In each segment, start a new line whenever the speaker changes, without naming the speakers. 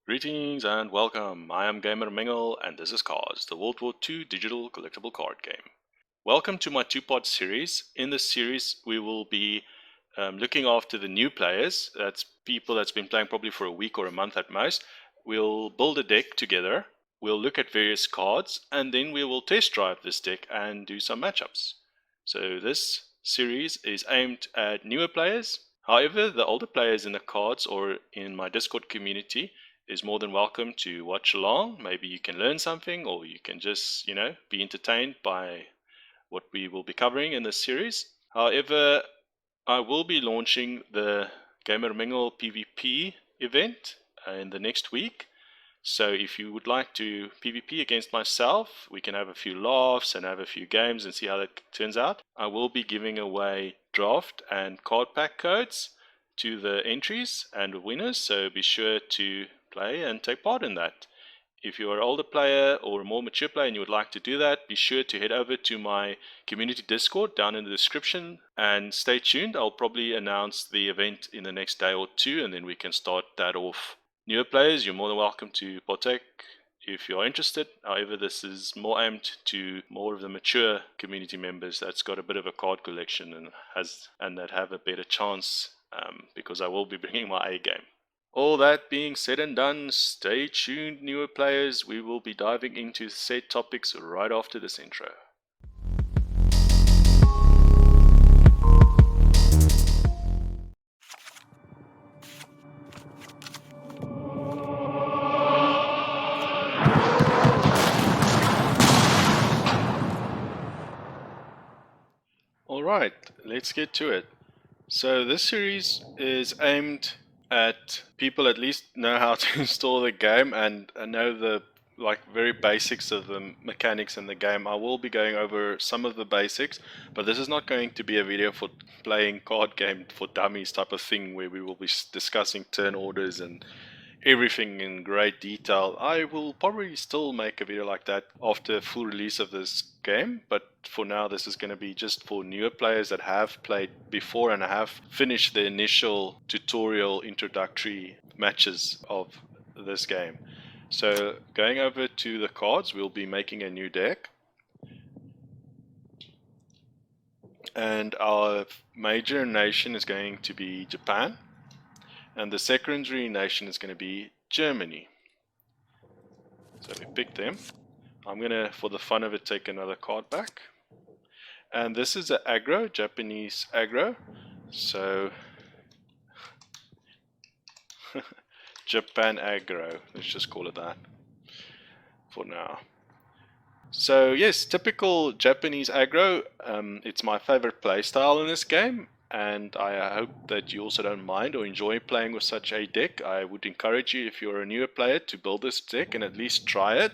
Greetings and welcome. I am Gamer Mengel and this is Cards, the World War II digital collectible card game. Welcome to my two-part series. In this series we will be looking after the new players. That's people that's been playing probably for a week or a month at most. We'll build a deck together, we'll look at various cards, and then we will test drive this deck and do some matchups. So this series is aimed at newer players. However, the older players in the cards or in my Discord community is more than welcome to watch along. Maybe you can learn something, or you can just, be entertained by what we will be covering in this series. However, I will be launching the Gamer Mengel PvP event in the next week. So if you would like to PvP against myself, we can have a few laughs and have a few games and see how that turns out. I will be giving away draft and card pack codes to the entries and winners, so be sure to play and take part in that. If you're an older player or a more mature player and you would like to do that, be sure to head over to my community Discord down in the description and stay tuned. I'll probably announce the event in the next day or two and then we can start that off. Newer players, you're more than welcome to partake if you're interested. However, this is more aimed to more of the mature community members that's got a bit of a card collection and that have a better chance because I will be bringing my A game. All that being said and done, stay tuned, newer players. We will be diving into said topics right after this intro. Alright, let's get to it. So this series is aimed at people at least know how to install the game and know the very basics of the mechanics in the game. I will be going over some of the basics, but this is not going to be a video for playing card game for dummies type of thing where we will be discussing turn orders and everything in great detail. I will probably still make a video like that after full release of this game, but for now this is going to be just for newer players that have played before and have finished the initial tutorial introductory matches of this game. So going over to the cards, we'll be making a new deck, and our major nation is going to be Japan, and the secondary nation is going to be Germany. So we picked them. I'm going to, for the fun of it, take another card back. And this is an aggro, Japanese aggro. So Japan Aggro, let's just call it that for now. So yes, typical Japanese aggro. It's my favorite playstyle in this game, and I hope that you also don't mind or enjoy playing with such a deck. I would encourage you, if you're a newer player, to build this deck and at least try it.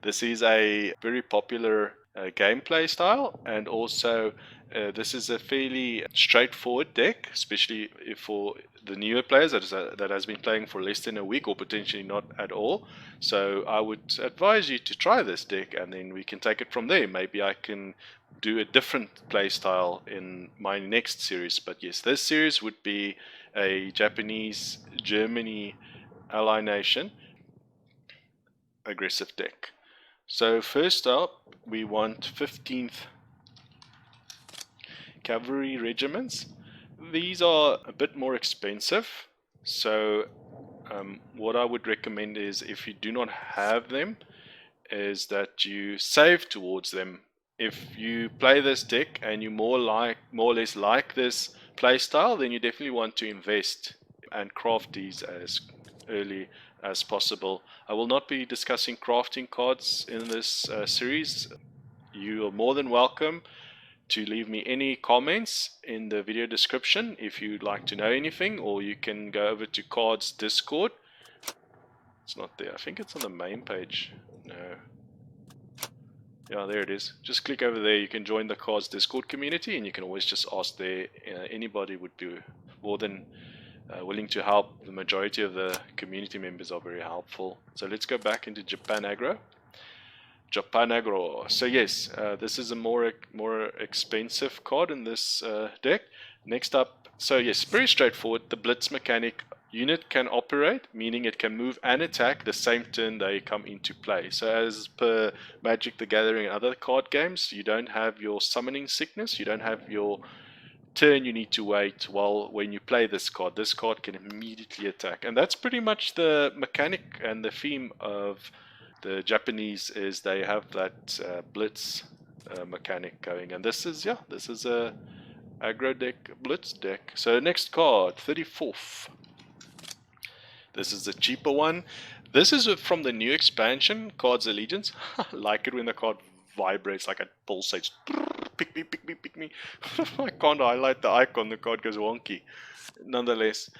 This is a very popular gameplay style, and also this is a fairly straightforward deck, especially for the newer players that has been playing for less than a week or potentially not at all. So I would advise you to try this deck, and then we can take it from there. Maybe I can do a different play style in my next series, but yes, this series would be a Japanese Germany ally nation aggressive deck. So first up, we want 15th Cavalry regiments. These are a bit more expensive, so what I would recommend is, if you do not have them, is that you save towards them. If you play this deck and you more or less like this playstyle, then you definitely want to invest and craft these as early as possible. I will not be discussing crafting cards in this series. You are more than welcome to leave me any comments in the video description if you'd like to know anything, or you can go over to Cards Discord. It's not there. I think it's on the main page. No. Yeah, there it is. Just click over there. You can join the Cards Discord community, and you can always just ask there. Anybody would be more than willing to help. The majority of the community members are very helpful. So let's go back into Japan Aggro. Japan Aggro. So yes, this is a more expensive card in this deck. Next up, so yes, very straightforward. The BLITZ mechanic. unit can operate, meaning it can move and attack the same turn they come into play. So as per Magic the Gathering and other card games, you don't have your summoning sickness, you don't have your turn you need to wait while when you play this card can immediately attack. And that's pretty much the mechanic and the theme of the Japanese, is they have that BLITZ mechanic going. And this is a aggro deck, BLITZ deck. So next card, 34th. This is the cheaper one. This is from the new expansion, Cards Allegiance. I like it when the card vibrates like it pulsates. Pick me, pick me, pick me. I can't highlight the icon, the card goes wonky. Nonetheless,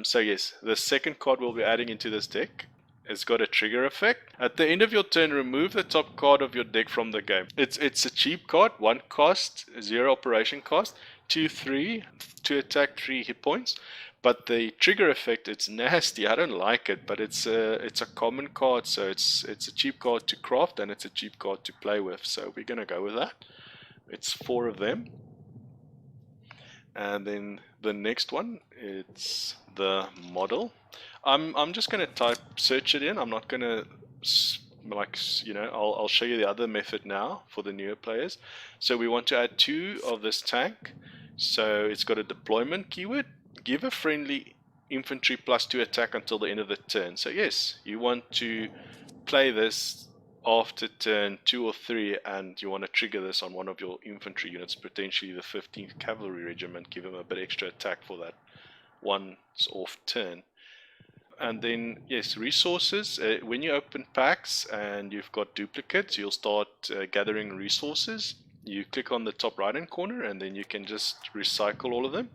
so yes, the second card we'll be adding into this deck. It's got a trigger effect. At the end of your turn, remove the top card of your deck from the game. It's a cheap card, 1 cost, 0 operation cost, 2/3, 2 attack, 3 hit points. But the trigger effect, it's nasty. I don't like it, but it's a common card, so it's a cheap card to craft and it's a cheap card to play with. So we're gonna go with that. It's 4 of them. And then the next one, it's the model. I'm just gonna search it in. I'm not gonna I'll show you the other method now for the newer players. So we want to add 2 of this tank. So it's got a deployment keyword. Give a friendly infantry +2 attack until the end of the turn. So yes, you want to play this after turn 2 or 3, and you want to trigger this on one of your infantry units, potentially the 15th Cavalry Regiment. Give them a bit extra attack for that once off turn. And then yes, resources. When you open packs and you've got duplicates, you'll start gathering resources. You click on the top right hand corner and then you can just recycle all of them.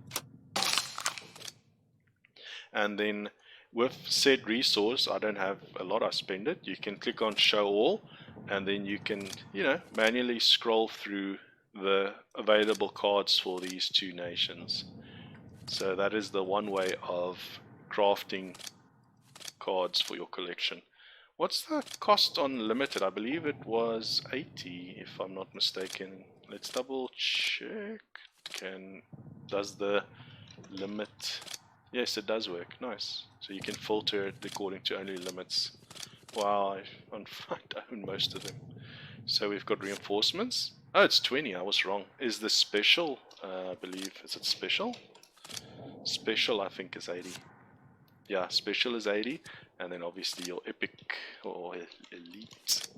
And then with said resource, I don't have a lot, I spend it. You can click on show all, and then you can, manually scroll through the available cards for these 2 nations. So that is the one way of crafting cards for your collection. What's the cost on limited? I believe it was 80, if I'm not mistaken. Let's double check. Does the limit? Yes, it does work. Nice. So you can filter it according to only limits. Wow, I own most of them. So we've got reinforcements. Oh, it's 20. I was wrong. Is the special? I believe, is it special? Special, I think, is 80. Yeah, special is 80, and then obviously your epic or elites,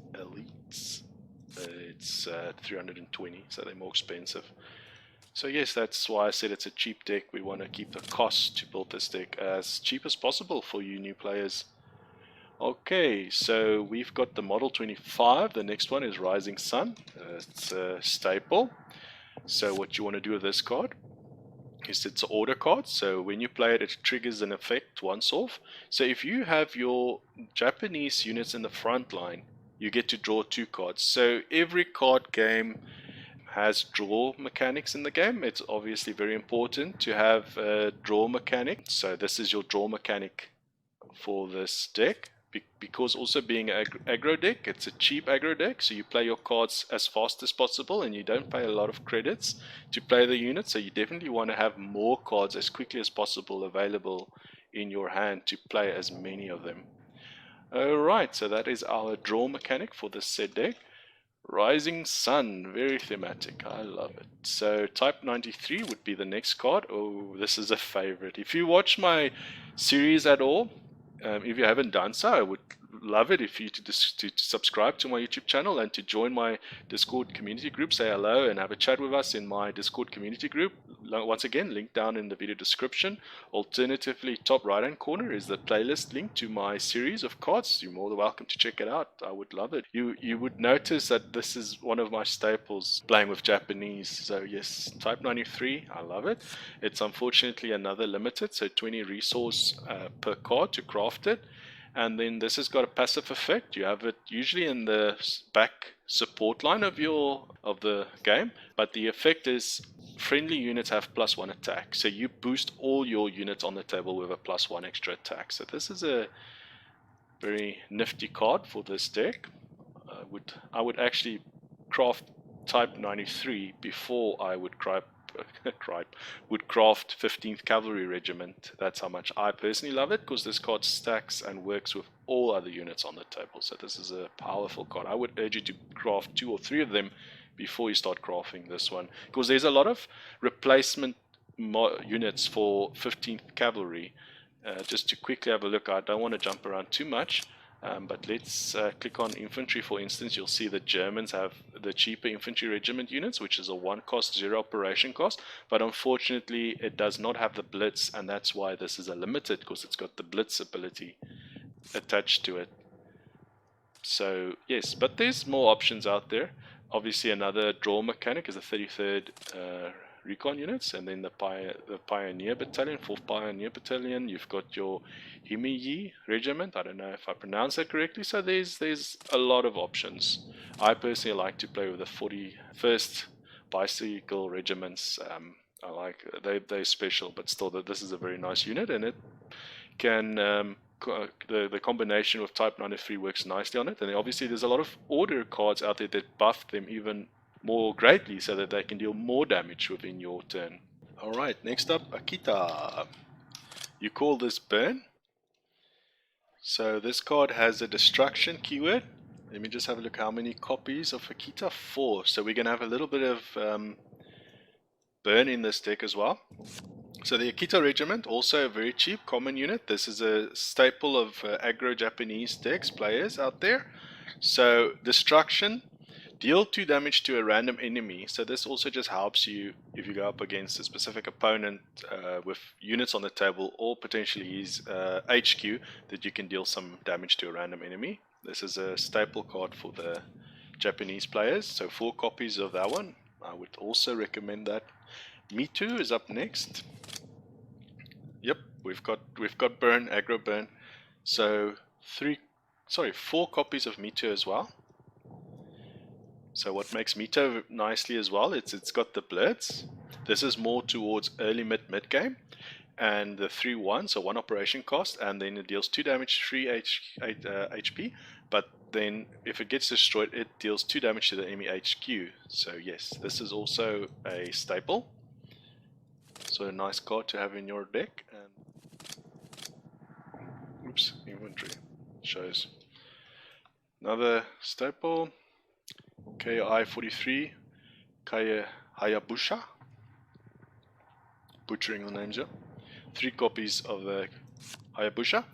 it's 320. So they're more expensive. So yes, that's why I said it's a cheap deck. We want to keep the cost to build this deck as cheap as possible for you new players. Okay, so we've got the model 25. The next one is Rising Sun. It's a staple. So what you want to do with this card is it's an order card. So when you play it, it triggers an effect once off. So if you have your Japanese units in the front line, you get to draw 2 cards. So every card game has draw mechanics in the game. It's obviously very important to have a draw mechanic. So this is your draw mechanic for this deck, because also being an aggro deck, it's a cheap aggro deck, so you play your cards as fast as possible and you don't pay a lot of credits to play the unit. So you definitely want to have more cards as quickly as possible available in your hand to play as many of them. Alright, so that is our draw mechanic for this set deck. Rising Sun, very thematic, I love it. So type 93 would be the next card. Oh, this is a favorite. If you watch my series at all, if you haven't done so, I would love it if you to subscribe to my YouTube channel and to join my Discord community group. Say hello and have a chat with us in my Discord community group. Once again, link down in the video description. Alternatively, top right hand corner is the playlist link to my series of cards. You're more than welcome to check it out. I would love it. You would notice that this is one of my staples, playing with Japanese. So yes, type 93, I love it. It's unfortunately another limited, so 20 resource per card to craft it. And then this has got a passive effect. You have it usually in the back support line of the game, but the effect is friendly units have +1 attack. So you boost all your units on the table with a +1 extra attack. So this is a very nifty card for this deck. I would actually craft type 93 before I would craft would craft 15th Cavalry Regiment. That's how much I personally love it, because this card stacks and works with all other units on the table. So this is a powerful card. I would urge you to craft 2 or 3 of them before you start crafting this one, because there's a lot of replacement units for 15th Cavalry. Just to quickly have a look, I don't want to jump around too much. But let's click on infantry. For instance, you'll see the Germans have the cheaper infantry regiment units, which is a 1 cost 0 operation cost, but unfortunately it does not have the blitz, and that's why this is a limited, because it's got the blitz ability attached to it. So yes, but there's more options out there. Obviously another draw mechanic is the 33rd recon units, and then the Pioneer Battalion, 4th Pioneer Battalion. You've got your HIMIYI regiment. I don't know if I pronounced that correctly. So there's a lot of options. I personally like to play with the 41st bicycle regiments. I like they're special, but still this is a very nice unit, and it can the combination with Type 93 works nicely on it. And then obviously there's a lot of order cards out there that buff them even more greatly, so that they can deal more damage within your turn. Alright, next up, AKITA. You call this burn. So this card has a destruction keyword. Let me just have a look how many copies of AKITA. 4. So we're going to have a little bit of burn in this deck as well. So the AKITA Regiment, also a very cheap common unit. This is a staple of aggro Japanese decks players out there. So destruction. Deal 2 damage to a random enemy. So this also just helps you if you go up against a specific opponent with units on the table, or potentially his HQ, that you can deal some damage to a random enemy. This is a staple card for the Japanese players. So 4 copies of that one. I would also recommend that. MITO is up next. Yep, we've got burn, aggro burn. So 4 copies of MITO as well. So what makes MITO nicely as well, it's got the blitz. This is more towards early mid game, and the 3-1, so 1 operation cost, and then it deals 2 damage, 3 HP. But then if it gets destroyed, it deals 2 damage to the enemy HQ. So yes, this is also a staple. So a nice card to have in your deck. And oops, inventory shows another staple. KI-43, HAYABUSA, butchering the names here. 3 copies of the HAYABUSA.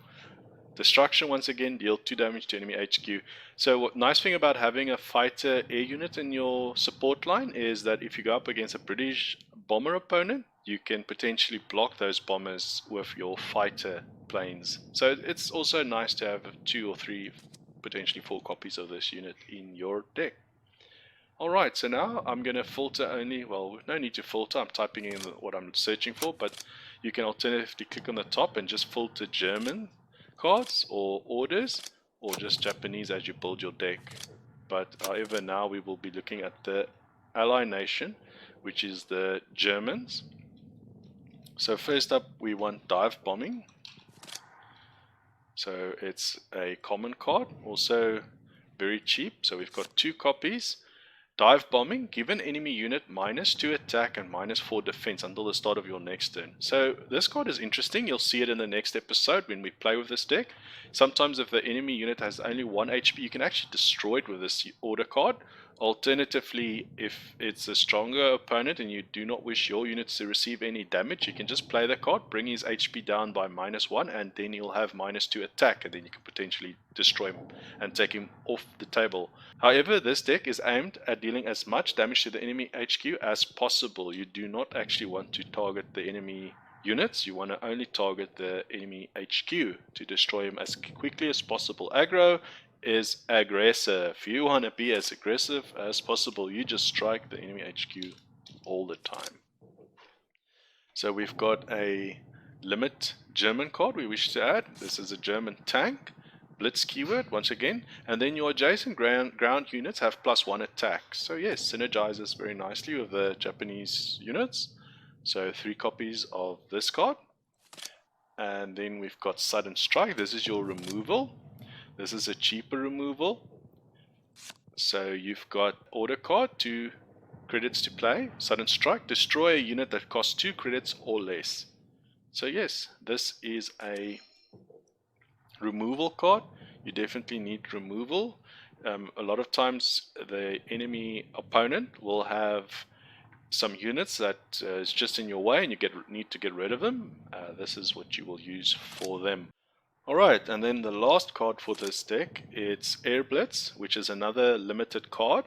Destruction, once again, deal 2 damage to enemy HQ. So what nice thing about having a fighter air unit in your support line is that if you go up against a British bomber opponent, you can potentially block those bombers with your fighter planes. So it's also nice to have 2 or 3, potentially 4 copies of this unit in your deck. Alright, so now I'm going to filter only, well, no need to filter, I'm typing in what I'm searching for, but you can alternatively click on the top and just filter German cards or orders, or just Japanese as you build your deck. But however, now we will be looking at the ally nation, which is the Germans. So first up we want dive bombing. So it's a common card, also very cheap, so we've got 2 copies. Dive bombing, give an enemy unit -2 attack and -4 defense until the start of your next turn. So this card is interesting. You'll see it in the next episode when we play with this deck. Sometimes if the enemy unit has only 1 HP, you can actually destroy it with this order card. Alternatively, if it's a stronger opponent and you do not wish your units to receive any damage, you can just play the card, bring his HP down by -1, and then he'll have -2 attack, and then you can potentially destroy him and take him off the table. However, this deck is aimed at dealing as much damage to the enemy HQ as possible. You do not actually want to target the enemy units, you want to only target the enemy HQ to destroy him as quickly as possible. Aggro is aggressive. You want to be as aggressive as possible. You just strike the enemy HQ all the time. So we've got a limit German card we wish to add. This is a German tank. Blitz keyword once again, and then your adjacent ground units have +1 attack. So yes, synergizes very nicely with the Japanese units. So 3 copies of this card. And then we've got sudden strike. This is your removal. This is a cheaper removal. So you've got order card to credits to play. Sudden Strike, destroy a unit that costs 2 credits or less. So yes, this is a removal card. You definitely need removal. A lot of times the enemy opponent will have some units that is just in your way and you need to get rid of them. This is what you will use for them. Alright, and then the last card for this deck, it's Air Blitz, which is another limited card,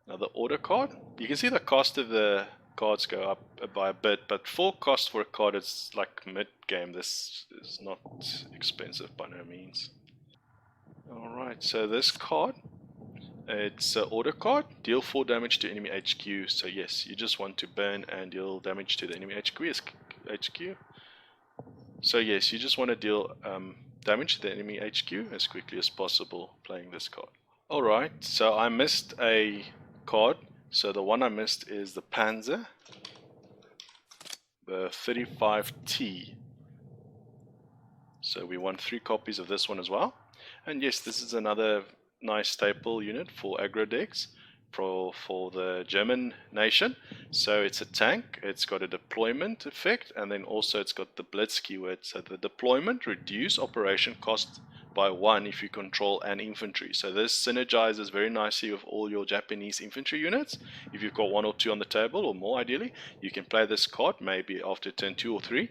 another order card. You can see the cost of the cards go up by a bit, but full cost for a card is like mid-game. This is not expensive by no means. Alright, so this card, it's an order card, deal 4 damage to enemy HQ. So yes, you just want to burn and deal damage to the enemy HQ. So yes, you just want to deal damage to the enemy HQ as quickly as possible playing this card. Alright, so I missed a card. So the one I missed is the Panzer, the 35T. So we want 3 copies of this one as well. And yes, this is another nice staple unit for aggro decks for the German nation. So it's a tank, it's got a deployment effect, and then also it's got the BLITZ keyword. So the deployment reduce operation cost by 1 if you control an infantry. So this synergizes very nicely with all your Japanese infantry units. If you've got 1 or 2 on the table, or more ideally, you can play this card maybe after turn 2 or 3,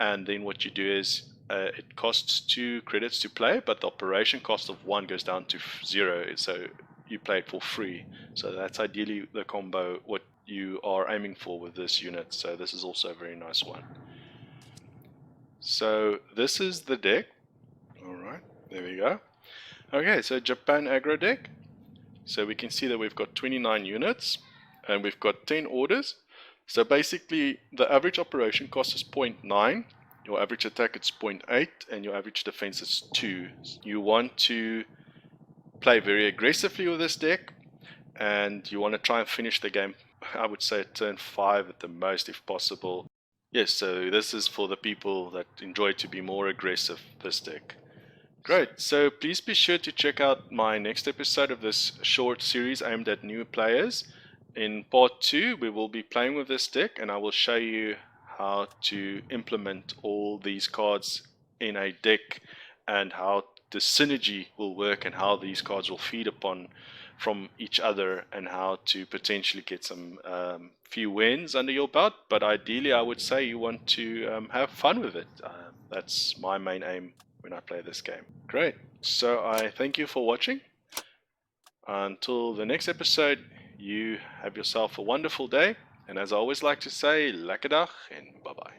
and then what you do is it costs 2 credits to play, but the operation cost of 1 goes down to 0, so you play it for free. So that's ideally the combo what you are aiming for with this unit. So this is also a very nice one. So this is the deck. Alright, there we go. Okay, so Japan Aggro Deck. So we can see that we've got 29 units and we've got 10 orders. So basically the average operation cost is 0.9. Your average attack is 0.8 and your average defense is 2. You want to play very aggressively with this deck and you want to try and finish the game, I would say at turn 5 at the most if possible. Yes, so this is for the people that enjoy to be more aggressive, this deck. Great, so please be sure to check out my next episode of this short series aimed at new players. In part 2 we will be playing with this deck and I will show you how to implement all these cards in a deck and how the synergy will work and how these cards will feed upon from each other and how to potentially get some few wins under your belt. But ideally I would say you want to have fun with it. That's my main aim when I play this game. Great, so I thank you for watching. Until the next episode, you have yourself a wonderful day. And as I always like to say, lekker dag and bye bye.